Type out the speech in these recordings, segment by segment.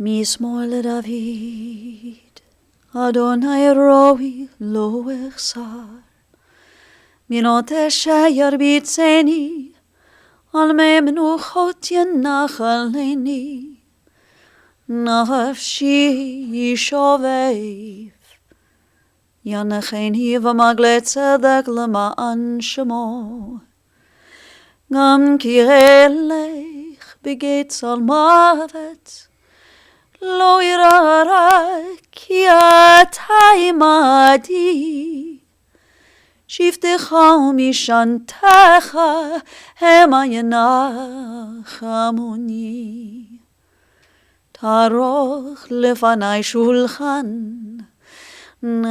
משמאל לדוד, אדוני רואי לא אחסר. מינות אשר ירביצני, על מי מנוחות ינחלני. נפשי ישובב, ינחני ומגלה צדק למען שמו. גם כי אלך בגיא צל מוות, לא ירא רע, כי אתה עמדי. שבטך ומשענתך המה ינחמוני. תערוך לפני שולחן נגד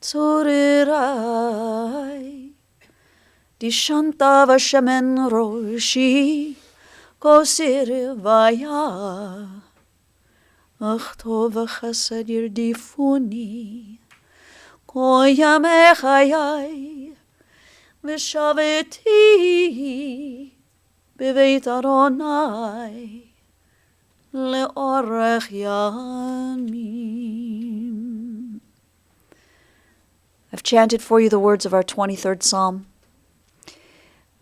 צורריי. דשנת ושמן ראשי כוסי רוויה, אך טוב וחסד ירדיפוני כל ימי חיי, ושבתי בבית אדוני לאורך ימים. I've chanted for you the words of our 23rd Psalm.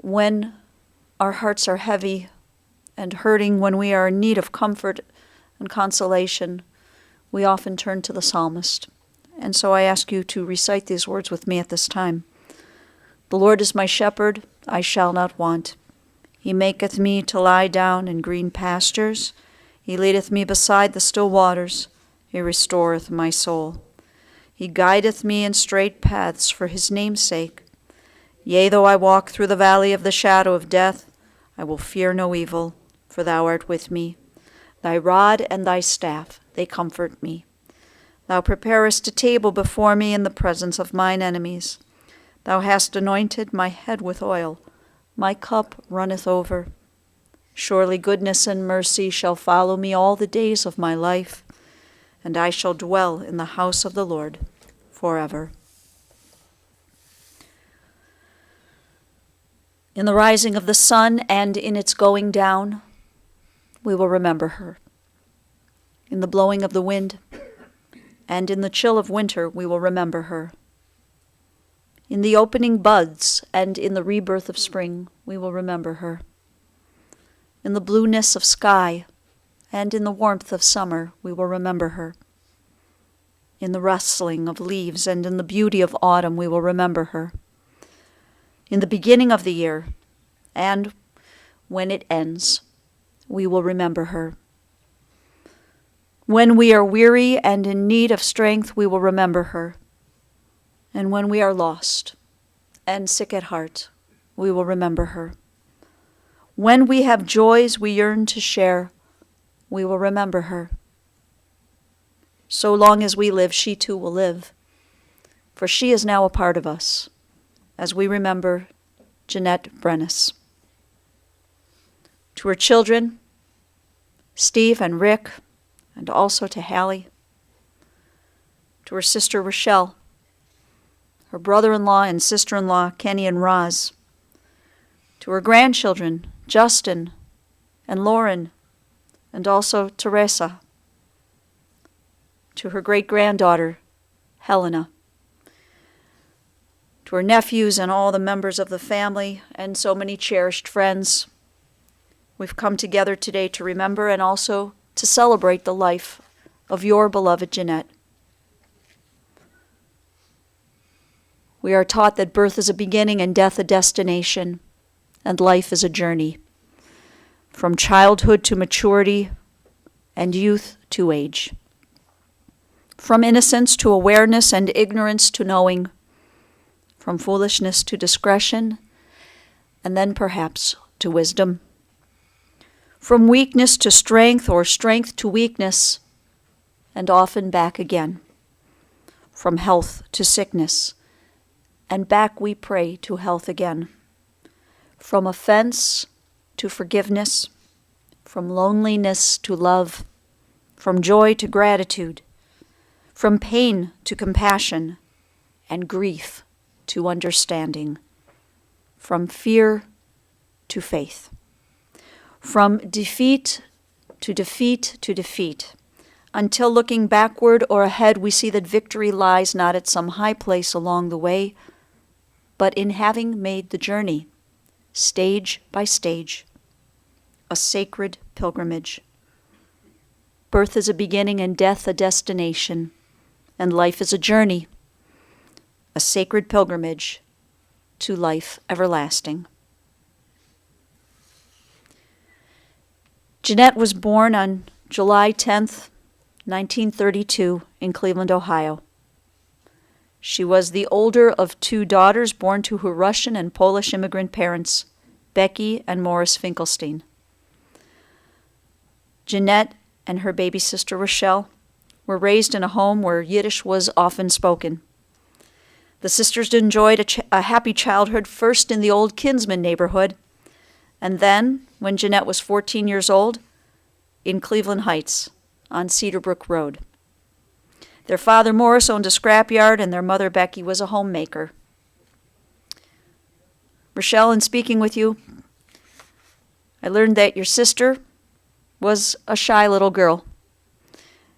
When our hearts are heavy and hurting, when we are in need of comfort and consolation, we often turn to the psalmist. And so I ask you to recite these words with me at this time. The Lord is my shepherd, I shall not want. He maketh me to lie down in green pastures. He leadeth me beside the still waters. He restoreth my soul. He guideth me in straight paths for his name's sake. Yea, though I walk through the valley of the shadow of death, I will fear no evil, for thou art with me. Thy rod and thy staff, they comfort me. Thou preparest a table before me in the presence of mine enemies. Thou hast anointed my head with oil. My cup runneth over. Surely goodness and mercy shall follow me all the days of my life, and I shall dwell in the house of the Lord forever. In the rising of the sun and in its going down, we will remember her. In the blowing of the wind and in the chill of winter, we will remember her. In the opening buds and in the rebirth of spring, we will remember her. In the blueness of sky and in the warmth of summer, we will remember her. In the rustling of leaves and in the beauty of autumn, we will remember her. In the beginning of the year and when it ends, we will remember her. When we are weary and in need of strength, we will remember her. And when we are lost and sick at heart, we will remember her. When we have joys we yearn to share, we will remember her. So long as we live, she too will live, for she is now a part of us, as we remember Jeanette Brenis. To her children, Steve and Rick, and also to Hallie. To her sister Rochelle, her brother-in-law and sister-in-law Kenny and Roz. To her grandchildren, Justin and Lauren, and also Teresa. To her great-granddaughter, Helena. To her nephews and all the members of the family and so many cherished friends. We've come together today to remember and also to celebrate the life of your beloved Jeanette. We are taught that birth is a beginning and death a destination, and life is a journey, from childhood to maturity and youth to age, from innocence to awareness and ignorance to knowing, from foolishness to discretion, and then perhaps to wisdom, from weakness to strength or strength to weakness, and often back again, from health to sickness, and back we pray to health again, from offense to forgiveness, from loneliness to love, from joy to gratitude, from pain to compassion, and grief to understanding, from fear to faith, from defeat to defeat to defeat, until looking backward or ahead we see that victory lies not at some high place along the way, but in having made the journey, stage by stage, a sacred pilgrimage. Birth is a beginning and death a destination, and life is a journey, a sacred pilgrimage to life everlasting. Jeanette was born on July 10th, 1932, in Cleveland, Ohio. She was the older of two daughters born to her Russian and Polish immigrant parents, Becky and Morris Finkelstein. Jeanette and her baby sister Rochelle were raised in a home where Yiddish was often spoken. The sisters enjoyed a happy childhood, first in the old Kinsman neighborhood, and then, when Jeanette was 14 years old, in Cleveland Heights on Cedarbrook Road. Their father, Morris, owned a scrapyard, and their mother, Becky, was a homemaker. Rochelle, in speaking with you, I learned that your sister was a shy little girl.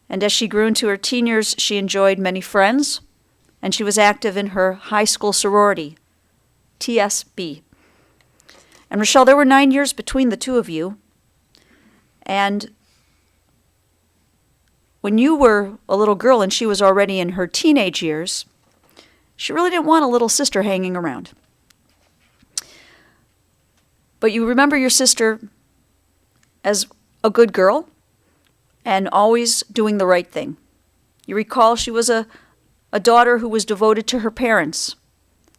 And as she grew into her teen years, she enjoyed many friends, and she was active in her high school sorority, TSB. And Rochelle, there were 9 years between the two of you, and when you were a little girl and she was already in her teenage years, she really didn't want a little sister hanging around. But you remember your sister as a good girl and always doing the right thing. You recall she was a daughter who was devoted to her parents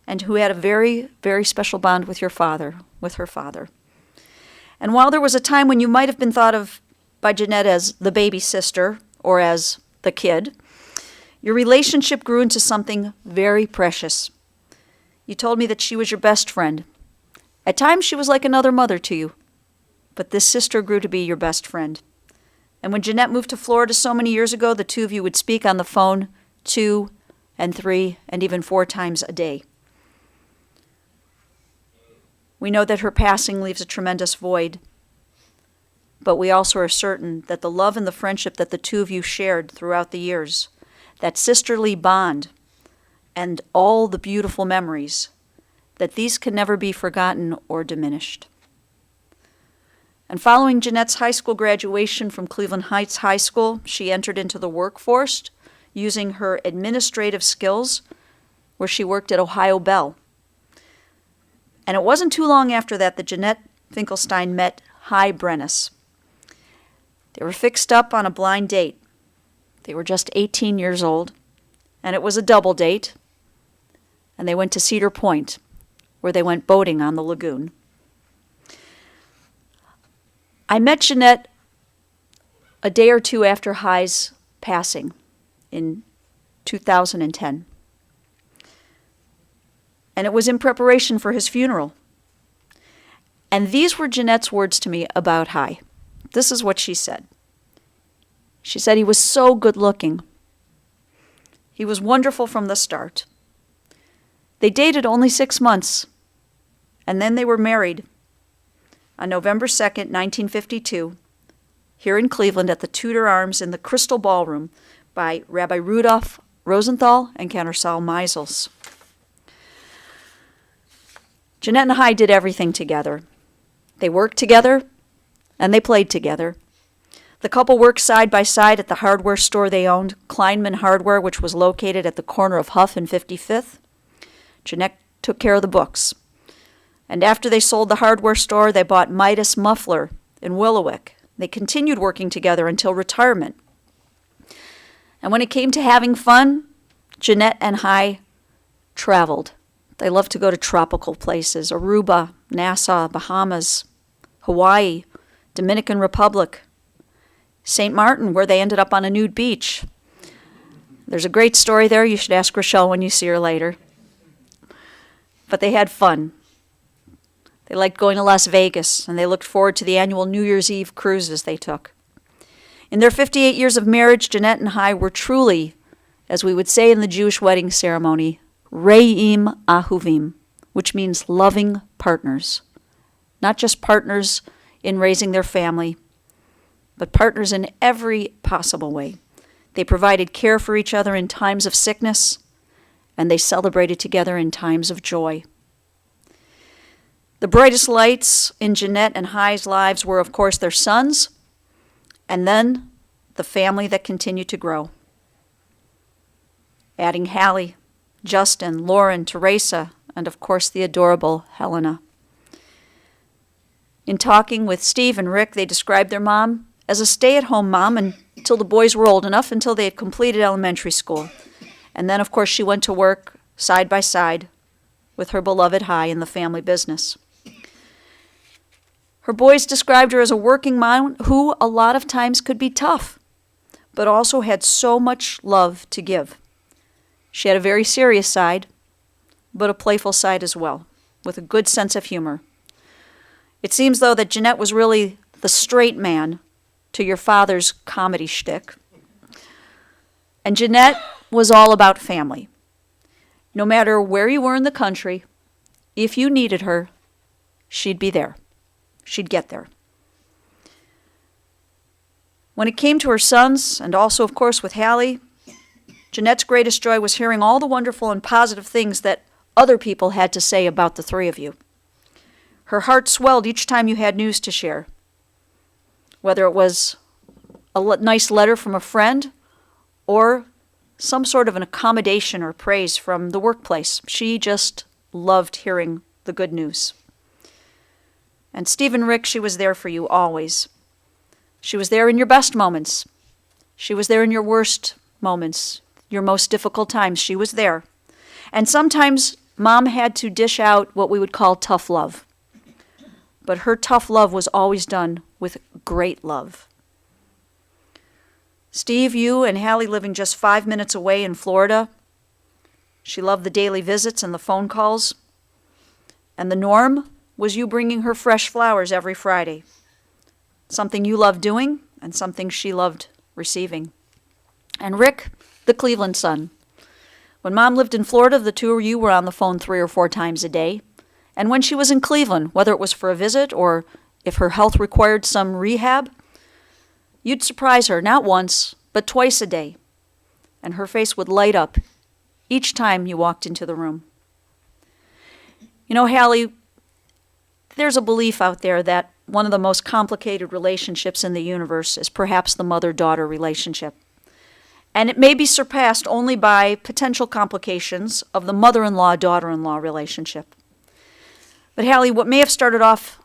and who had a very, very special bond with her father. And while there was a time when you might have been thought of by Jeanette as the baby sister or as the kid, your relationship grew into something very precious. You told me that she was your best friend. At times she was like another mother to you, but this sister grew to be your best friend. And when Jeanette moved to Florida so many years ago, the two of you would speak on the phone 2 and 3 and even 4 times a day. We know that her passing leaves a tremendous void, but we also are certain that the love and the friendship that the two of you shared throughout the years, that sisterly bond, and all the beautiful memories, that these can never be forgotten or diminished. And following Jeanette's high school graduation from Cleveland Heights High School, she entered into the workforce using her administrative skills, where she worked at Ohio Bell. And it wasn't too long after that that Jeanette Finkelstein met Jeanette Brenis. They were fixed up on a blind date. They were just 18 years old, and it was a double date, and they went to Cedar Point, where they went boating on the lagoon. I met Jeanette a day or two after Hi's passing in 2010. And it was in preparation for his funeral. And these were Jeanette's words to me about Hi. This is what she said. She said he was so good looking. He was wonderful from the start. They dated only 6 months, and then they were married on November 2nd, 1952, here in Cleveland at the Tudor Arms in the Crystal Ballroom by Rabbi Rudolph Rosenthal and Cantor Meisels. Jeanette and Hi did everything together. They worked together, and they played together. The couple worked side by side at the hardware store they owned, Kleinman Hardware, which was located at the corner of Huff and 55th. Jeanette took care of the books. And after they sold the hardware store, they bought Midas Muffler in Willowick. They continued working together until retirement. And when it came to having fun, Jeanette and Hi traveled. They loved to go to tropical places, Aruba, Nassau, Bahamas, Hawaii, Dominican Republic, St. Martin, where they ended up on a nude beach. There's a great story there. You should ask Rochelle when you see her later. But they had fun. They liked going to Las Vegas, and they looked forward to the annual New Year's Eve cruises they took. In their 58 years of marriage, Jeanette and Hi were truly, as we would say in the Jewish wedding ceremony, Re'im Ahuvim, which means loving partners. Not just partners in raising their family, but partners in every possible way. They provided care for each other in times of sickness, and they celebrated together in times of joy. The brightest lights in Jeanette and Hi's lives were, of course, their sons, and then the family that continued to grow. Adding Hallie, Justin, Lauren, Teresa, and of course the adorable Helena. In talking with Steve and Rick, they described their mom as a stay-at-home mom until the boys were old enough, until they had completed elementary school. And then, of course, she went to work side by side with her beloved Hi in the family business. Her boys described her as a working mom who a lot of times could be tough, but also had so much love to give. She had a very serious side, but a playful side as well, with a good sense of humor. It seems, though, that Jeanette was really the straight man to your father's comedy shtick. And Jeanette was all about family. No matter where you were in the country, if you needed her, she'd be there. She'd get there. When it came to her sons, and also, of course, with Hallie, Jeanette's greatest joy was hearing all the wonderful and positive things that other people had to say about the three of you. Her heart swelled each time you had news to share, whether it was a nice letter from a friend or some sort of an accommodation or praise from the workplace. She just loved hearing the good news. And Steve and Rick, she was there for you always. She was there in your best moments. She was there in your worst moments, your most difficult times. She was there. And sometimes Mom had to dish out what we would call tough love. But her tough love was always done with great love. Steve, you and Hallie living just 5 minutes away in Florida. She loved the daily visits and the phone calls. And the norm was you bringing her fresh flowers every Friday. Something you loved doing and something she loved receiving. And Rick, the Cleveland son. When Mom lived in Florida, the two of you were on the phone 3 or 4 times a day. And when she was in Cleveland, whether it was for a visit or if her health required some rehab, you'd surprise her not once, but twice a day. And her face would light up each time you walked into the room. You know, Hallie, there's a belief out there that one of the most complicated relationships in the universe is perhaps the mother-daughter relationship. And it may be surpassed only by potential complications of the mother-in-law-daughter-in-law relationship. But Hallie, what may have started off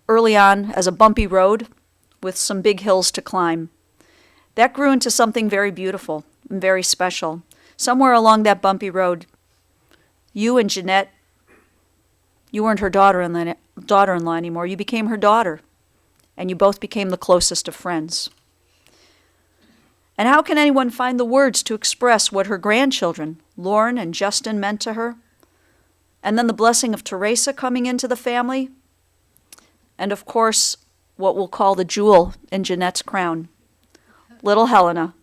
early on as a bumpy road with some big hills to climb, that grew into something very beautiful and very special. Somewhere along that bumpy road, you and Jeanette, you weren't her daughter-in-law anymore. You became her daughter, and you both became the closest of friends. And how can anyone find the words to express what her grandchildren, Lauren and Justin, meant to her? And then the blessing of Teresa coming into the family. And of course, what we'll call the jewel in Jeanette's crown, little Helena,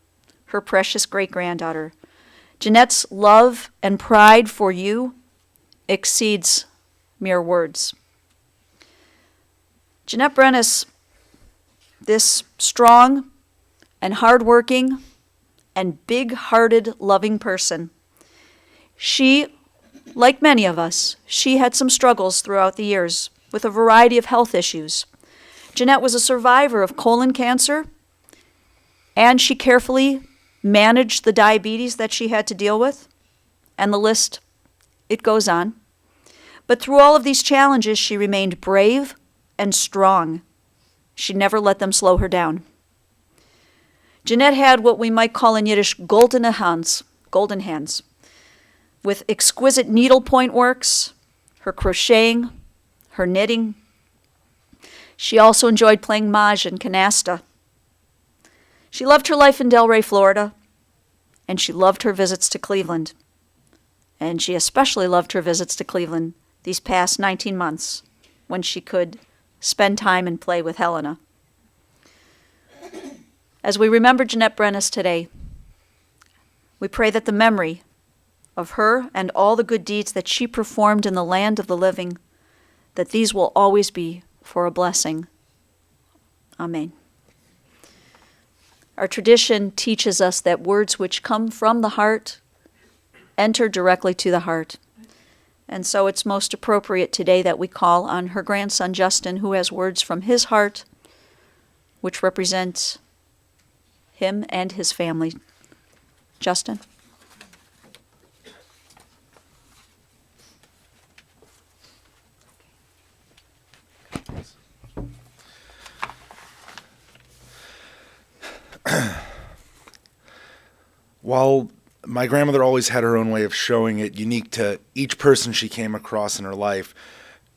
her precious great-granddaughter. Jeanette's love and pride for you exceeds mere words. Jeanette Brenis, this strong and hardworking and big-hearted, loving person, she, like many of us, she had some struggles throughout the years with a variety of health issues. Jeanette was a survivor of colon cancer, and she carefully managed the diabetes that she had to deal with, and the list, it goes on. But through all of these challenges, she remained brave and strong. She never let them slow her down. Jeanette had what we might call in Yiddish golden hands, with exquisite needlepoint works, her crocheting, her knitting. She also enjoyed playing mahjong and canasta. She loved her life in Delray, Florida, and she loved her visits to Cleveland. And she especially loved her visits to Cleveland these past 19 months when she could spend time and play with Helena. As we remember Jeanette Brenis today, we pray that the memory of her and all the good deeds that she performed in the land of the living, that these will always be for a blessing. Amen. Our tradition teaches us that words which come from the heart enter directly to the heart. And so it's most appropriate today that we call on her grandson Justin, who has words from his heart, which represent him and his family. Justin? While my grandmother always had her own way of showing it, unique to each person she came across in her life,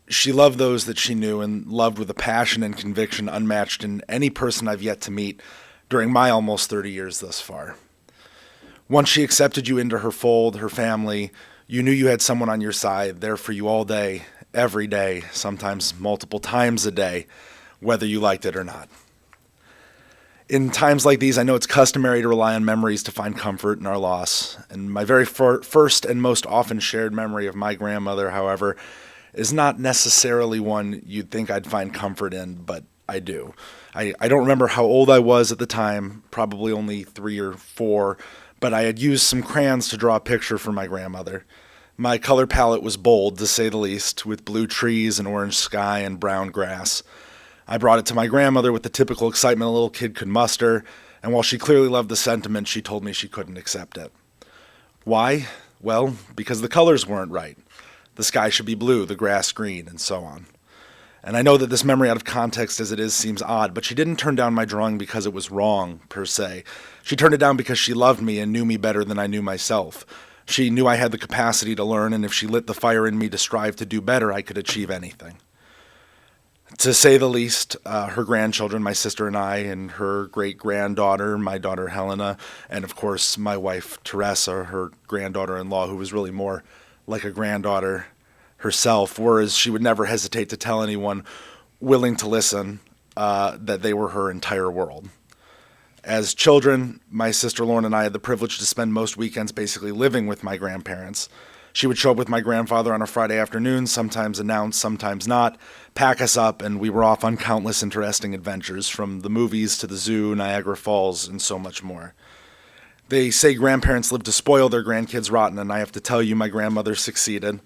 she loved those that she knew and loved with a passion and conviction unmatched in any person I've yet to meet during my almost 30 years thus far. Once she accepted you into her fold, her family, you knew you had someone on your side, there for you all day, every day, sometimes multiple times a day, whether you liked it or not. In times like these, I know it's customary to rely on memories to find comfort in our loss. And my very first and most often shared memory of my grandmother, however, is not necessarily one you'd think I'd find comfort in, but I do. I don't remember how old I was at the time, probably only 3 or 4, but I had used some crayons to draw a picture for my grandmother. My color palette was bold, to say the least, with blue trees and orange sky and brown grass. I brought it to my grandmother with the typical excitement a little kid could muster, and while she clearly loved the sentiment, she told me she couldn't accept it. Why? Well, because the colors weren't right. The sky should be blue, the grass green, and so on. And I know that this memory, out of context as it is, seems odd, but she didn't turn down my drawing because it was wrong, per se. She turned it down because she loved me and knew me better than I knew myself. She knew I had the capacity to learn, and if she lit the fire in me to strive to do better, I could achieve anything. To say the least, her grandchildren, my sister and I, and her great-granddaughter, my daughter Helena, and of course my wife Teresa, her granddaughter-in-law, who was really more like a granddaughter herself, whereas she would never hesitate to tell anyone willing to listen that they were her entire world. As children, my sister Lauren and I had the privilege to spend most weekends basically living with my grandparents. She would show up with my grandfather on a Friday afternoon, sometimes announce, sometimes not, pack us up, and we were off on countless interesting adventures, from the movies to the zoo, Niagara Falls, and so much more. They say grandparents live to spoil their grandkids rotten, and I have to tell you, my grandmother succeeded.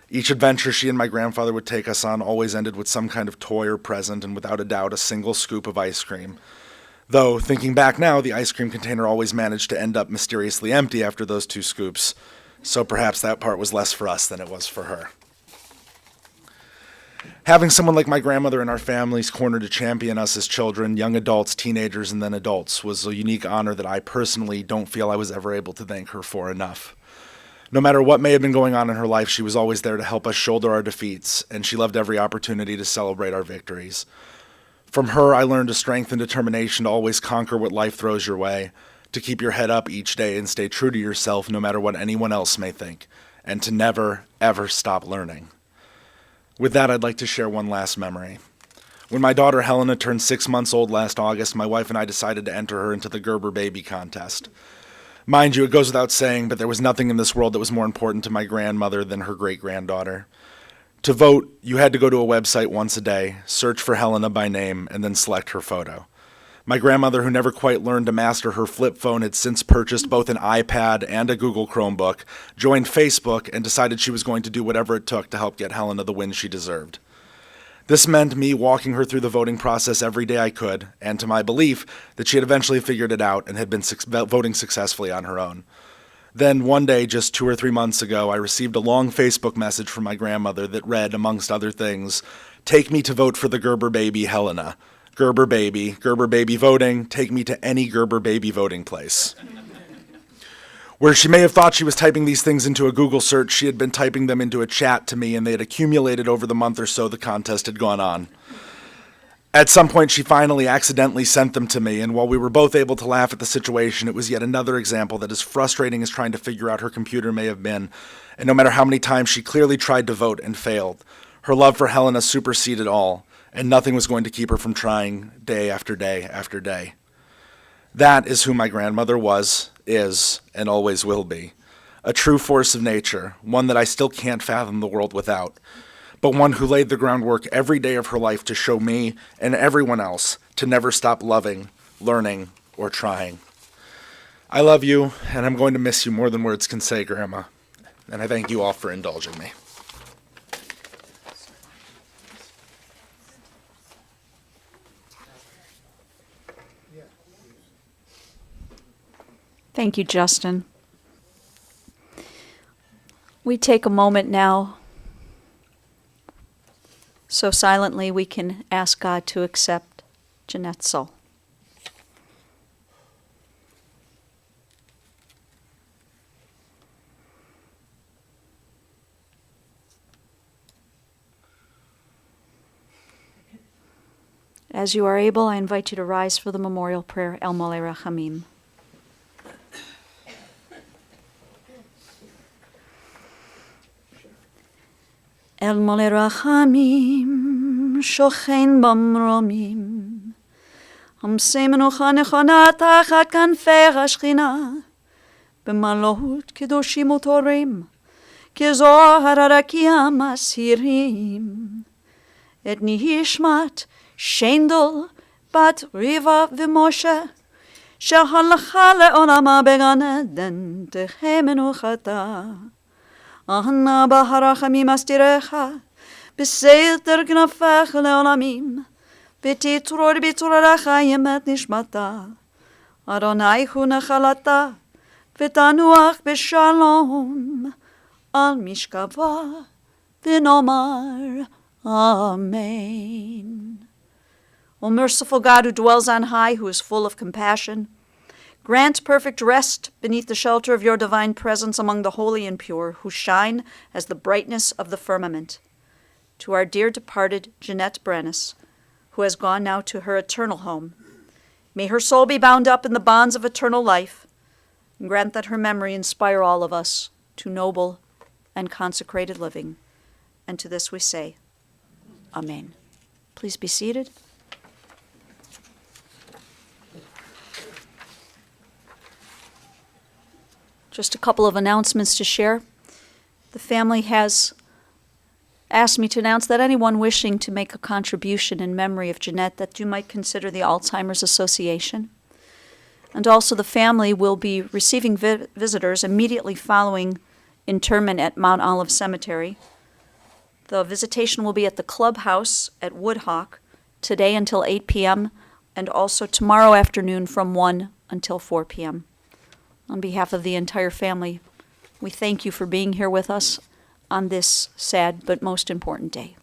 Each adventure she and my grandfather would take us on always ended with some kind of toy or present, and without a doubt, a single scoop of ice cream. Though, thinking back now, the ice cream container always managed to end up mysteriously empty after those 2 scoops. So perhaps that part was less for us than it was for her. Having someone like my grandmother in our family's corner to champion us as children, young adults, teenagers, and then adults was a unique honor that I personally don't feel I was ever able to thank her for enough. No matter what may have been going on in her life, she was always there to help us shoulder our defeats, and she loved every opportunity to celebrate our victories. From her, I learned a strength and determination to always conquer what life throws your way, to keep your head up each day and stay true to yourself no matter what anyone else may think, and to never, ever stop learning. With that, I'd like to share one last memory. When my daughter Helena turned 6 months old last August, my wife and I decided to enter her into the Gerber Baby Contest. Mind you, it goes without saying, but there was nothing in this world that was more important to my grandmother than her great-granddaughter. To vote, you had to go to a website once a day, search for Helena by name, and then select her photo. My grandmother, who never quite learned to master her flip phone, had since purchased both an iPad and a Google Chromebook, joined Facebook, and decided she was going to do whatever it took to help get Helena the win she deserved. This meant me walking her through the voting process every day I could, and to my belief that she had eventually figured it out and had been voting successfully on her own. Then one day, just 2 or 3 months ago, I received a long Facebook message from my grandmother that read, amongst other things, "Take me to vote for the Gerber baby, Helena. Gerber baby voting, take me to any Gerber baby voting place." Where she may have thought she was typing these things into a Google search, she had been typing them into a chat to me, and they had accumulated over the month or so the contest had gone on. At some point, she finally accidentally sent them to me, and while we were both able to laugh at the situation, it was yet another example that, as frustrating as trying to figure out her computer may have been, and no matter how many times she clearly tried to vote and failed, her love for Helena superseded all, and nothing was going to keep her from trying day after day after day. That is who my grandmother was, is, and always will be. a true force of nature, one that I still can't fathom the world without, but one who laid the groundwork every day of her life to show me and everyone else to never stop loving, learning, or trying. I love you, and I'm going to miss you more than words can say, Grandma, and I thank you all for indulging me. Thank you, Justin. We take a moment now so silently we can ask God to accept Jeanette's soul. As you are able, I invite you to rise for the memorial prayer, El Mole Rachamim. El Mole Rachamim, shochen במרומים, עמסי מנוחה נכונה תחת כנפי השכינה, במלאות קדושים וטהורים, כזוהר הרקיע מסהירים, את נשמת שיינדל בת ריבה ומשה, שהלכה לעולמה בגן עדן, תחי מנוחתה. אהנה בהרחמים אסתירך, בסתר כנפיך לעולמים, ותתרור בתוררך ימת נשמתה. אדוני הוא נחלתה, ותנוח בשלום, על משכבה, ונאמר Amen. O merciful God, who dwells on high, who is full of compassion, grant perfect rest beneath the shelter of your divine presence among the holy and pure, who shine as the brightness of the firmament. To our dear departed Jeanette Brenis, who has gone now to her eternal home, may her soul be bound up in the bonds of eternal life, and grant that her memory inspire all of us to noble and consecrated living. And to this we say, Amen. Please be seated. Just a couple of announcements to share. The family has asked me to announce that anyone wishing to make a contribution in memory of Jeanette, that you might consider the Alzheimer's Association. And also the family will be receiving visitors immediately following interment at Mount Olive Cemetery. The visitation will be at the clubhouse at Woodhawk today until 8 p.m. and also tomorrow afternoon from 1 until 4 p.m. On behalf of the entire family, we thank you for being here with us on this sad but most important day.